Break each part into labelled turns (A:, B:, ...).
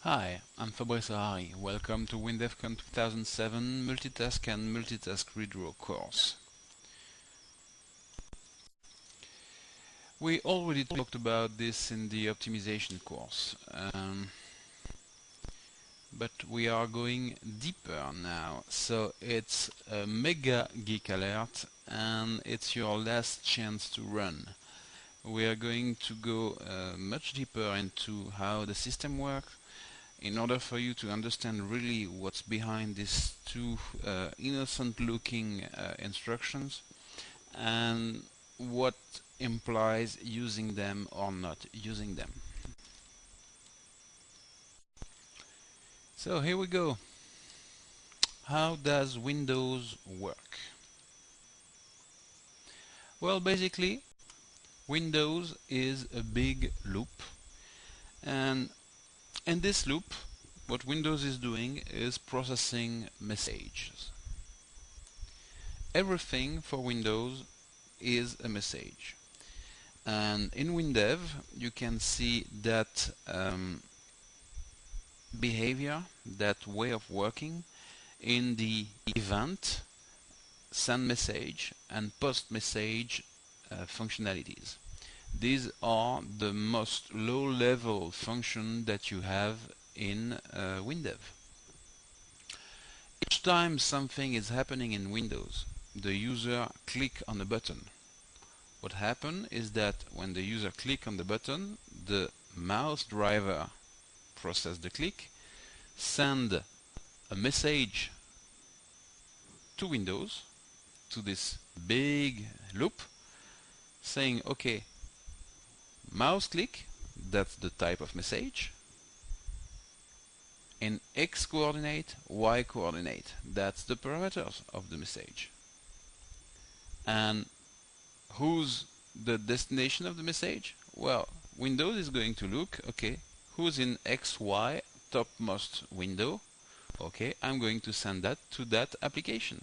A: Hi, I'm Fabrice Harari. Welcome to WinDevCon 2007 Multitask and MultitaskRedraw course. We already talked about this in the optimization course, but we are going deeper now. So it's a mega geek alert and it's your last chance to run. We are going to go much deeper into how the system works, in order for you to understand really what's behind these two innocent looking instructions and what implies using them or not using them. So here we go. How does Windows work? Well, basically Windows is a big loop, and in this loop what Windows is doing is processing messages. Everything for Windows is a message, and in WinDev you can see that behavior, that way of working in the event, send message and post message functionalities. These are the most low-level function that you have in WinDev. Each time something is happening in Windows, the user click on a button. What happens is that when the user click on the button, the mouse driver process the click, send a message to Windows, to this big loop, saying, okay, mouse click, that's the type of message, in X coordinate, Y coordinate, that's the parameters of the message. And who's the destination of the message? Well, Windows is going to look, okay, who's in XY topmost window? Okay, I'm going to send that to that application.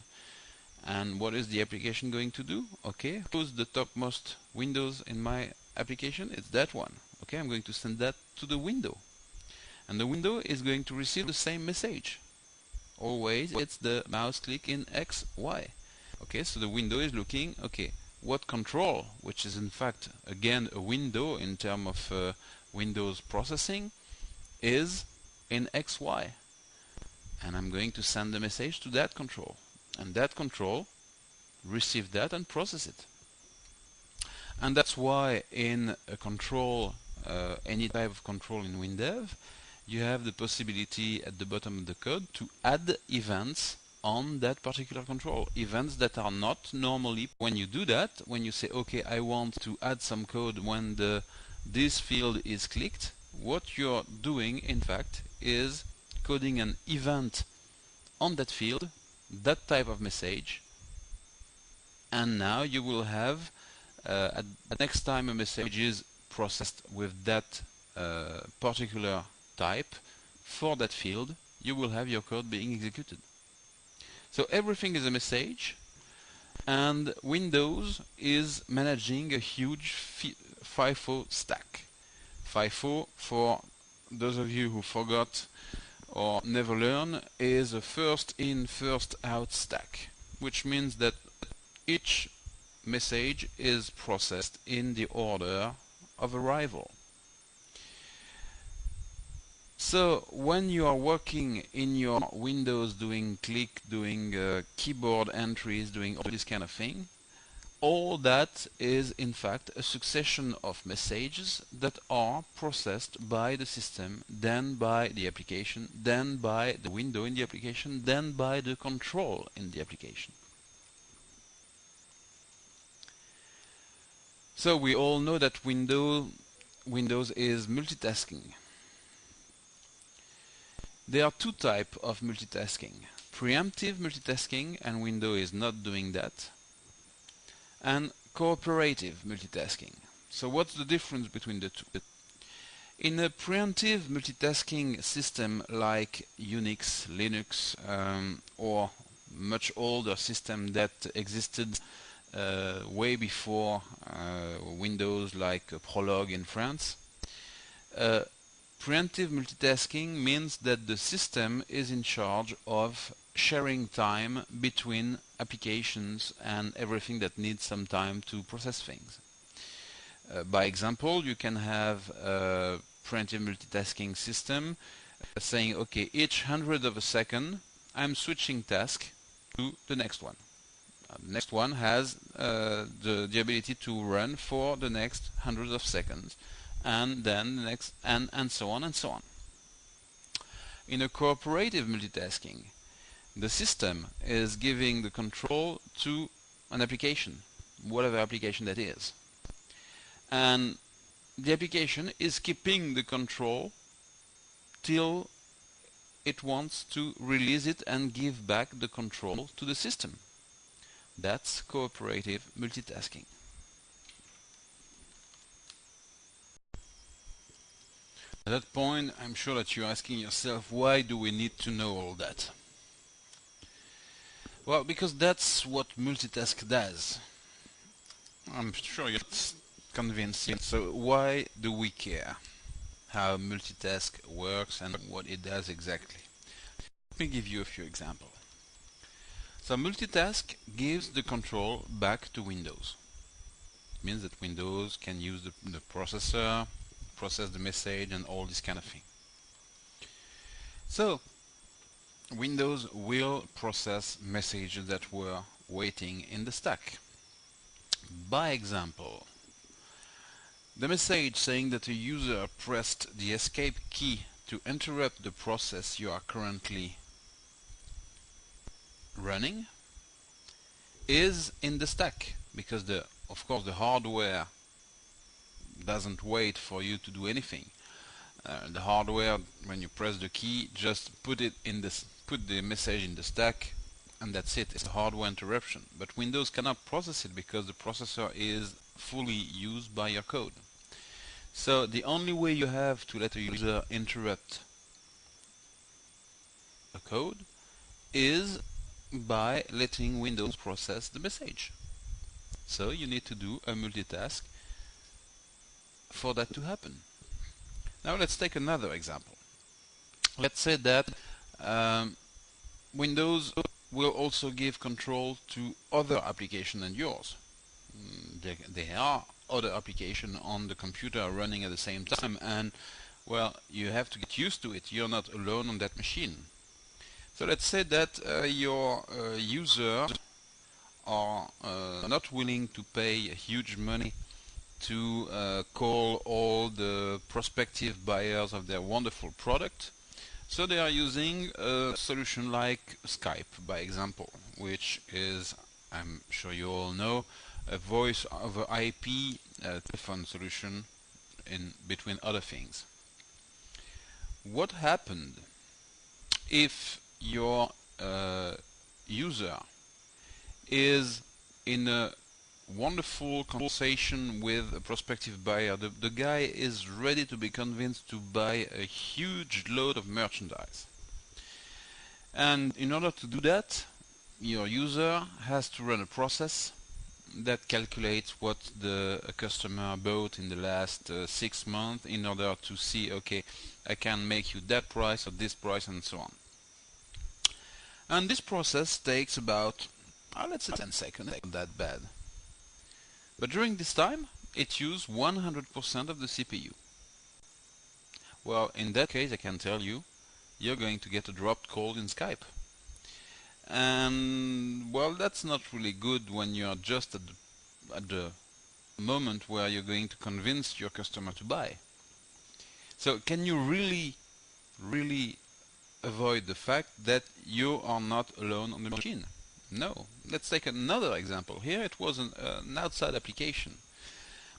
A: And what is the application going to do? Okay, who's the topmost windows in my application? It's that one. Okay, I'm going to send that to the window. And the window is going to receive the same message. Always it's the mouse click in X, Y. Okay, so the window is looking, okay, what control, which is in fact again a window in terms of Windows processing, is in XY. And I'm going to send the message to that control. And that control receive that and process it. And that's why in a control, any type of control in WinDev, you have the possibility at the bottom of the code to add events on that particular control. Events that are not normally, when you do that, when you say, okay, I want to add some code when this field is clicked, what you're doing, in fact, is coding an event on that field, that type of message, and now you will have, at the next time a message is processed with that particular type for that field, you will have your code being executed. So everything is a message, and Windows is managing a huge FIFO stack. FIFO, for those of you who forgot or never learn, is a first in, first out stack, which means that each message is processed in the order of arrival. So when you are working in your Windows doing click, doing keyboard entries, doing all this kind of thing, all that is in fact a succession of messages that are processed by the system, then by the application, then by the window in the application, then by the control in the application. So we all know that Windows is multitasking. There are two types of multitasking: preemptive multitasking, and Windows is not doing that, and cooperative multitasking. So what's the difference between the two? In a preemptive multitasking system like Unix, Linux, or much older system that existed way before Windows, like Prolog in France, Preemptive multitasking means that the system is in charge of sharing time between applications and everything that needs some time to process things. By example, you can have a preemptive multitasking system saying, okay, each 100th of a second, I'm switching task to the next one. The next one has the ability to run for the next 100 of seconds, and then the next, and so on and so on. In a cooperative multitasking, the system is giving the control to an application, whatever application that is. And the application is keeping the control till it wants to release it and give back the control to the system. That's cooperative multitasking. At that point, I'm sure that you're asking yourself, why do we need to know all that? Well, because that's what multitask does. I'm sure you're convinced yet. So why do we care how multitask works and what it does exactly? Let me give you a few examples. So multitask gives the control back to Windows. It means that Windows can use the processor, process the message and all this kind of thing. So Windows will process messages that were waiting in the stack. By example, the message saying that a user pressed the escape key to interrupt the process you are currently running is in the stack, because of course the hardware doesn't wait for you to do anything. The hardware, when you press the key, just put the message in the stack, and that's it. It's a hardware interruption. But Windows cannot process it because the processor is fully used by your code. So the only way you have to let a user interrupt a code is by letting Windows process the message. So you need to do a multitask for that to happen. Now let's take another example. Let's say that Windows will also give control to other applications than yours. There are other applications on the computer running at the same time, and well, you have to get used to it. You're not alone on that machine. So let's say that your users are not willing to pay huge money to call all the prospective buyers of their wonderful product. So they are using a solution like Skype, by example, which is, I'm sure you all know, a voice over IP telephone solution in between other things. What happened if your user is in a wonderful conversation with a prospective buyer? The guy is ready to be convinced to buy a huge load of merchandise. And in order to do that, your user has to run a process that calculates what the customer bought in the last 6 months in order to see, okay, I can make you that price or this price and so on. And this process takes about, let's say 10 seconds, not that bad. But during this time, it uses 100% of the CPU. Well, in that case, I can tell you, you're going to get a dropped call in Skype. And, well, that's not really good when you're just at the moment where you're going to convince your customer to buy. So, can you really avoid the fact that you are not alone on the machine? No. Let's take another example. Here it was an outside application.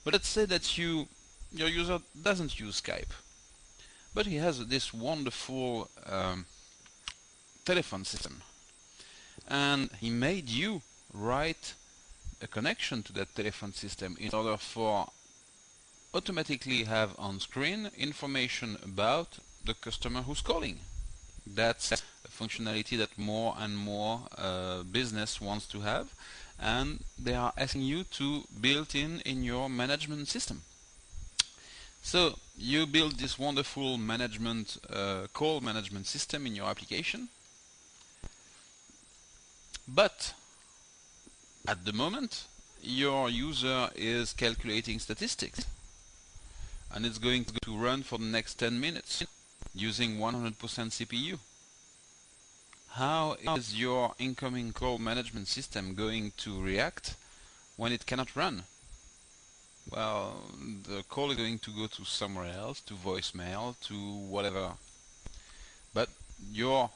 A: But let's say that your user doesn't use Skype, but he has this wonderful telephone system. And he made you write a connection to that telephone system in order for automatically have on screen information about the customer who's calling. That's a functionality that more and more business wants to have, and they are asking you to build in your management system. So you build this wonderful management call management system in your application, but at the moment your user is calculating statistics and it's going to run for the next 10 minutes using 100% CPU. How is your incoming call management system going to react when it cannot run? Well, the call is going to go to somewhere else, to voicemail, to whatever. But your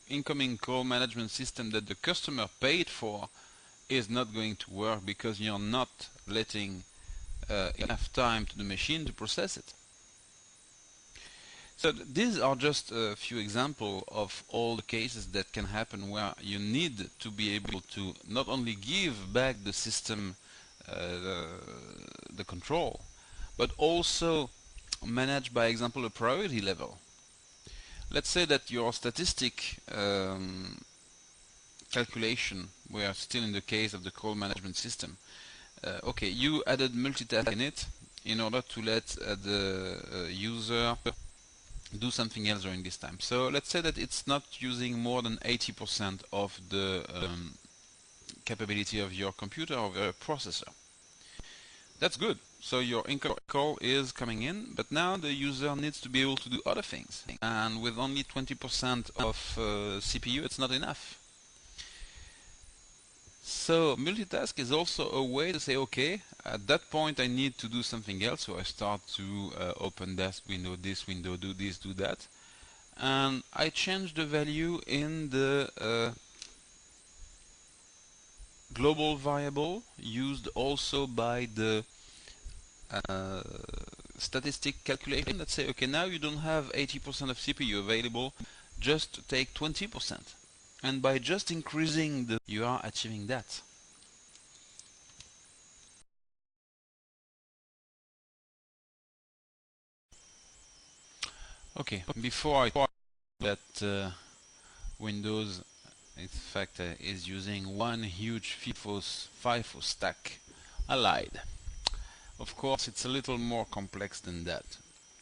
A: incoming call management system that the customer paid for is not going to work because you're not letting enough time to the machine to process it. So these are just a few examples of all the cases that can happen where you need to be able to not only give back the system the control, but also manage, by example, a priority level. Let's say that your statistic calculation, we are still in the case of the call management system. Okay, you added multitask in it in order to let the user do something else during this time. So let's say that it's not using more than 80% of the capability of your computer or your processor. That's good. So your incoming call is coming in, but now the user needs to be able to do other things. And with only 20% of CPU, it's not enough. So multitask is also a way to say, okay, at that point I need to do something else, so I start to open this window, do this, do that, and I change the value in the global variable used also by the statistic calculation. Let's say, okay, now you don't have 80% of CPU available, just take 20%. And by just increasing the, you are achieving that. Okay, before I talk that Windows, in fact, is using one huge FIFO stack, I lied. Of course, it's a little more complex than that.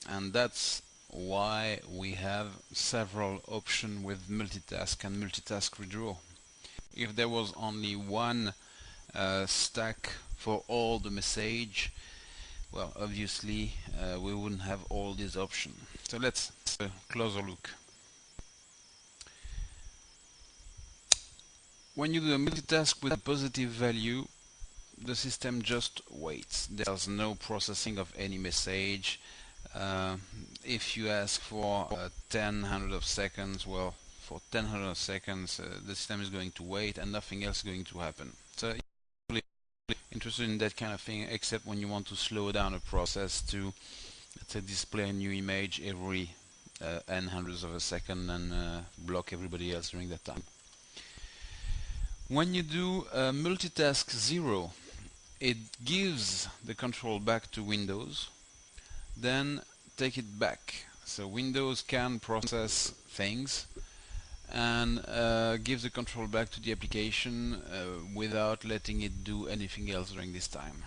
A: And that's why we have several options with multitask and MultitaskRedraw. If there was only one stack for all the message, well, obviously we wouldn't have all these options. So let's have a closer look. When you do a multitask with a positive value, the system just waits. There's no processing of any message. If you ask for 10 of seconds, well, for 10 of seconds the system is going to wait and nothing else is going to happen. So you're really interested in that kind of thing, except when you want to slow down a process to, let's say, display a new image every n hundredths of a second and block everybody else during that time. When you do multitask 0, it gives the control back to Windows, then take it back. So Windows can process things and give the control back to the application without letting it do anything else during this time.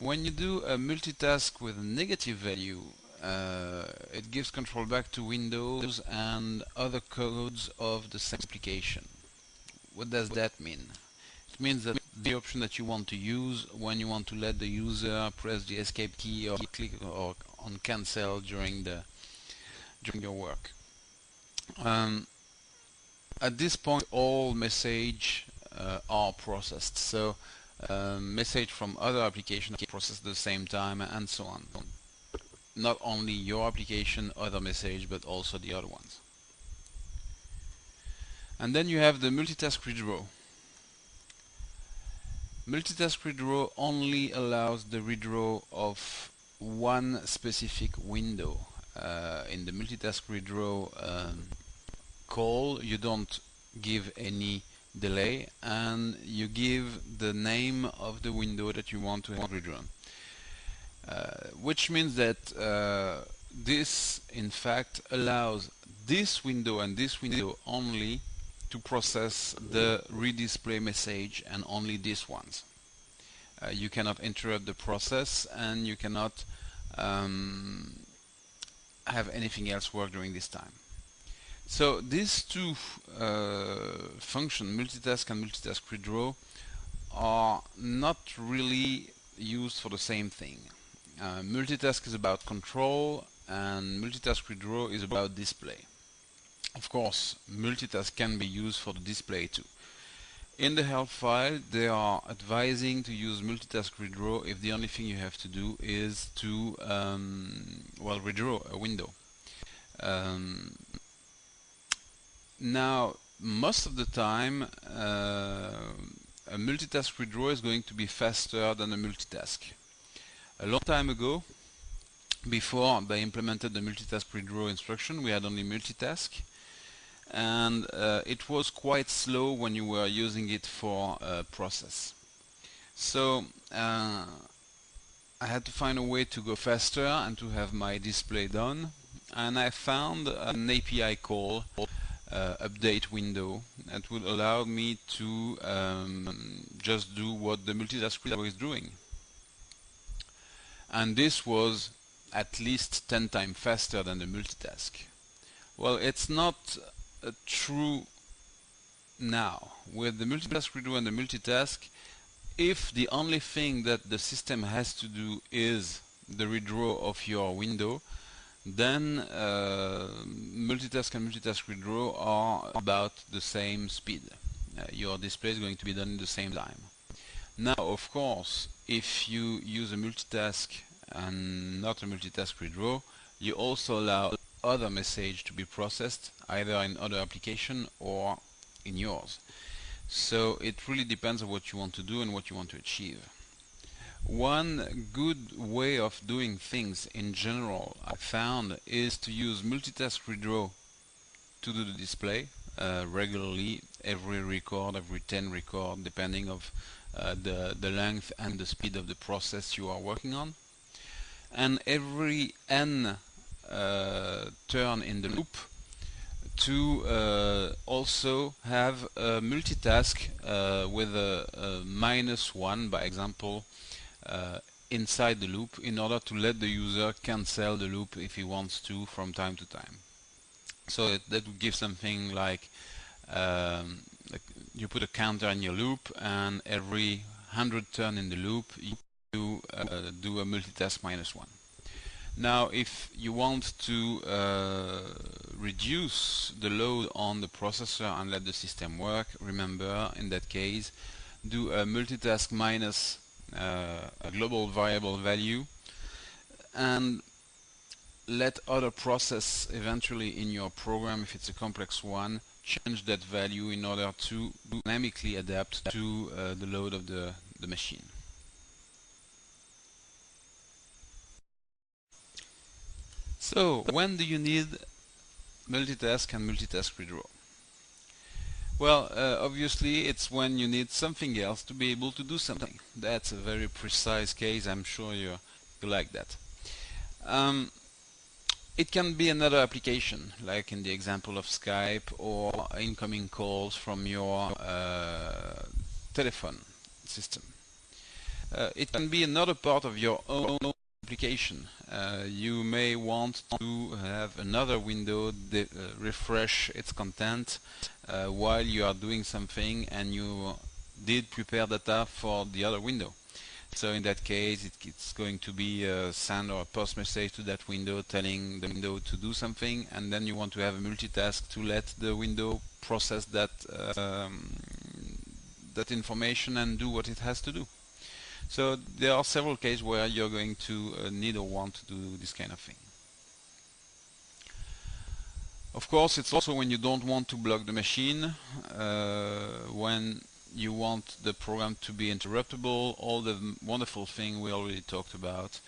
A: When you do a multitask with a negative value, it gives control back to Windows and other codes of the same application. What does that mean? It means that the option that you want to use when you want to let the user press the escape key or click or on cancel during your work. At this point, all message are processed. So message from other applications are processed at the same time, and so on. Not only your application, other message, but also the other ones. And then you have the MultitaskRedraw. MultitaskRedraw only allows the redraw of one specific window. In the MultitaskRedraw call, you don't give any delay, and you give the name of the window that you want to have redrawn. Which means that this, in fact, allows this window and this window only to process the redisplay message, and only these ones. You cannot interrupt the process, and you cannot have anything else work during this time. So these two functions, multitask and multitask_redraw, are not really used for the same thing. Multitask is about control, and multitask_redraw is about display. Of course, multitask can be used for the display too. In the help file, they are advising to use multitask_redraw if the only thing you have to do is to redraw a window. Now, most of the time, a multitask_redraw is going to be faster than a multitask. A long time ago, before they implemented the multitask_redraw instruction, we had only multitask, and it was quite slow when you were using it for a process. So I had to find a way to go faster and to have my display done, and I found an API call, update window, that would allow me to just do what the multitask_redraw is doing. And this was at least 10 times faster than the multitask. Well, it's not true now. With the multitask_redraw and the multitask, if the only thing that the system has to do is the redraw of your window, then multitask and multitask_redraw are about the same speed. Your display is going to be done in the same time. Now, of course, if you use a multitask and not a multitask_redraw, you also allow other messages to be processed, either in other application or in yours. So it really depends on what you want to do and what you want to achieve. One good way of doing things in general, I found, is to use multitask_redraw to do the display regularly, every record, every 10 record, depending of the length and the speed of the process you are working on. And every n turn in the loop to also have a multitask with a -1, by example, inside the loop, in order to let the user cancel the loop if he wants to from time to time. So that would give something like you put a counter in your loop, and every 100 turn in the loop you do a multitask -1. Now, if you want to reduce the load on the processor and let the system work, remember, in that case, do a multitask minus a global variable value, and let other process eventually in your program, if it's a complex one, change that value in order to dynamically adapt to the load of the machine. So, when do you need multitask and multitask_redraw? Well, obviously it's when you need something else to be able to do something. That's a very precise case. I'm sure you like that. It can be another application, like in the example of Skype, or incoming calls from your telephone system. It can be another part of your own application. You may want to have another window refresh its content while you are doing something, and you did prepare data for the other window. So in that case, it's going to be a send or a post message to that window telling the window to do something, and then you want to have a multitask to let the window process that that information and do what it has to do. So there are several cases where you're going to need or want to do this kind of thing. Of course, it's also when you don't want to block the machine, when you want the program to be interruptible, all the wonderful thing we already talked about.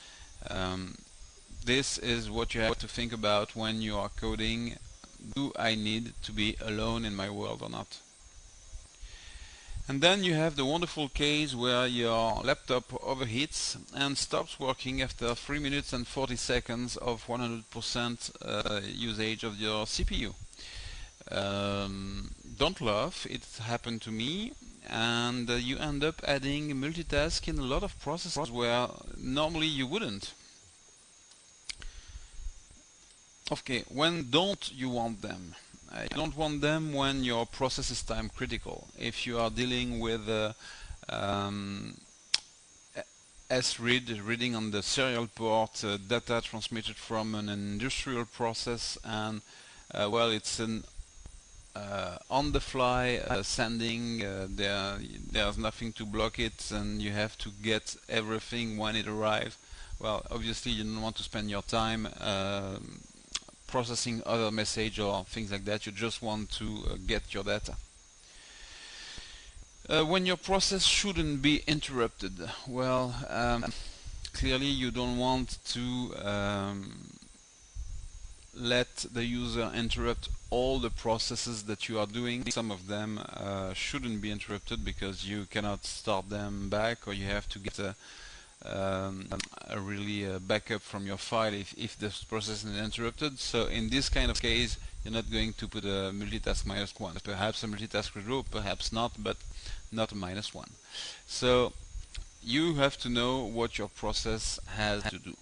A: This is what you have to think about when you are coding. Do I need to be alone in my world or not? And then you have the wonderful case where your laptop overheats and stops working after 3 minutes and 40 seconds of 100% usage of your CPU. Don't laugh, it happened to me. and you end up adding multitask in a lot of processes where normally you wouldn't. Okay, when don't you want them? You don't want them when your process is time critical. If you are dealing with um, reading on the serial port, data transmitted from an industrial process, and well, it's an on the fly sending, there's nothing to block it, and you have to get everything when it arrives. Well, obviously you don't want to spend your time processing other message or things like that. You just want to get your data. When your process shouldn't be interrupted, well, clearly you don't want to let the user interrupt all the processes that you are doing. Some of them shouldn't be interrupted because you cannot start them back, or you have to get a really backup from your file if this process is interrupted. So in this kind of case, you're not going to put a multitask -1. Perhaps a multitask perhaps not, but not a -1. So you have to know what your process has to do.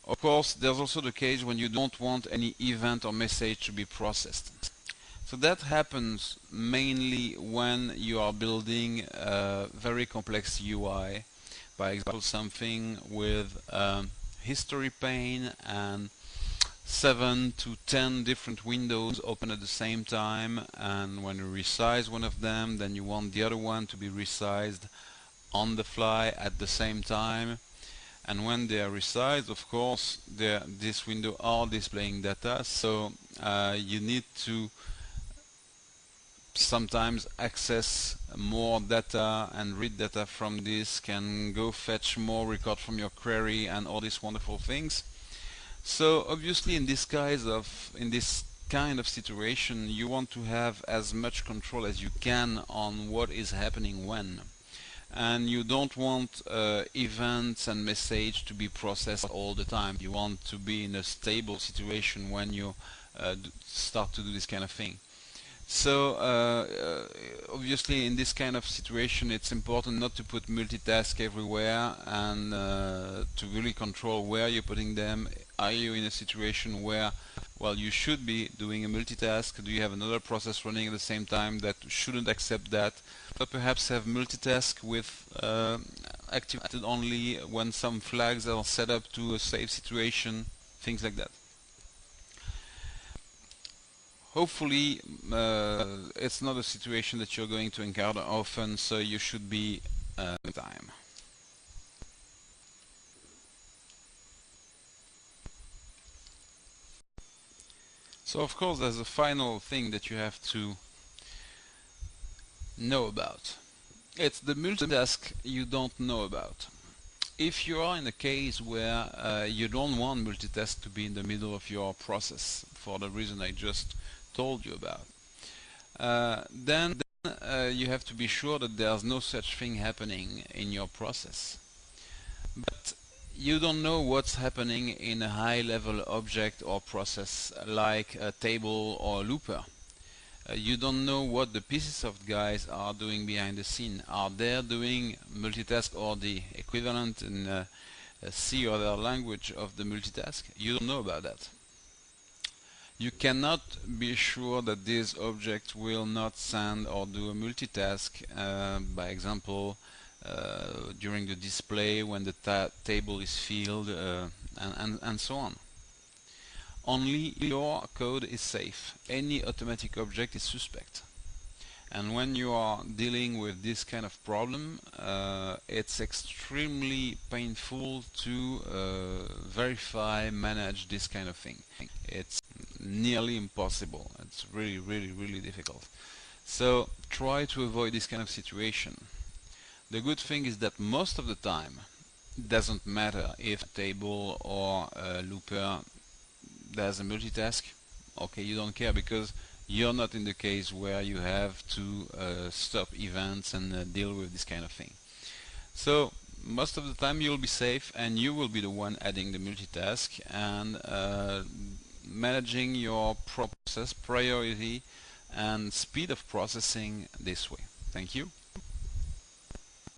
A: Of course, there's also the case when you don't want any event or message to be processed. So that happens mainly when you are building a very complex UI. By example, something with history pane and 7 to 10 different windows open at the same time, and when you resize one of them, then you want the other one to be resized on the fly at the same time. And when they are resized, of course, this window are displaying data, so you need to sometimes access more data and read data from this, can go fetch more record from your query and all these wonderful things. So obviously in this kind of situation, you want to have as much control as you can on what is happening when. And you don't want events and message to be processed all the time. You want to be in a stable situation when you start to do this kind of thing. So obviously in this kind of situation, it's important not to put multitask everywhere, and to really control where you're putting them. Are you in a situation where, well, you should be doing a multitask? Do you have another process running at the same time that shouldn't accept that? But perhaps have multitask with activated only when some flags are set up to a safe situation, things like that. Hopefully it's not a situation that you're going to encounter often, so you should be time. So of course there's a final thing that you have to know about. It's the multitask you don't know about. If you are in a case where you don't want multitask to be in the middle of your process for the reason I just told you about, then you have to be sure that there's no such thing happening in your process. But you don't know what's happening in a high-level object or process like a table or a looper. You don't know what the pieces of guys are doing behind the scene. Are they doing multitask or the equivalent in C or other language of the multitask? You don't know about that. You cannot be sure that this object will not send or do a multitask, by example, during the display when the table is filled, and so on. Only your code is safe. Any automatic object is suspect. And when you are dealing with this kind of problem, it's extremely painful to verify, manage this kind of thing. It's nearly impossible. It's really, really, really difficult. So try to avoid this kind of situation. The good thing is that most of the time, it doesn't matter if a table or a looper does a multitask. Okay, you don't care because you're not in the case where you have to stop events and deal with this kind of thing. So most of the time you'll be safe, and you will be the one adding the multitask and managing your process priority and speed of processing this way. Thank you.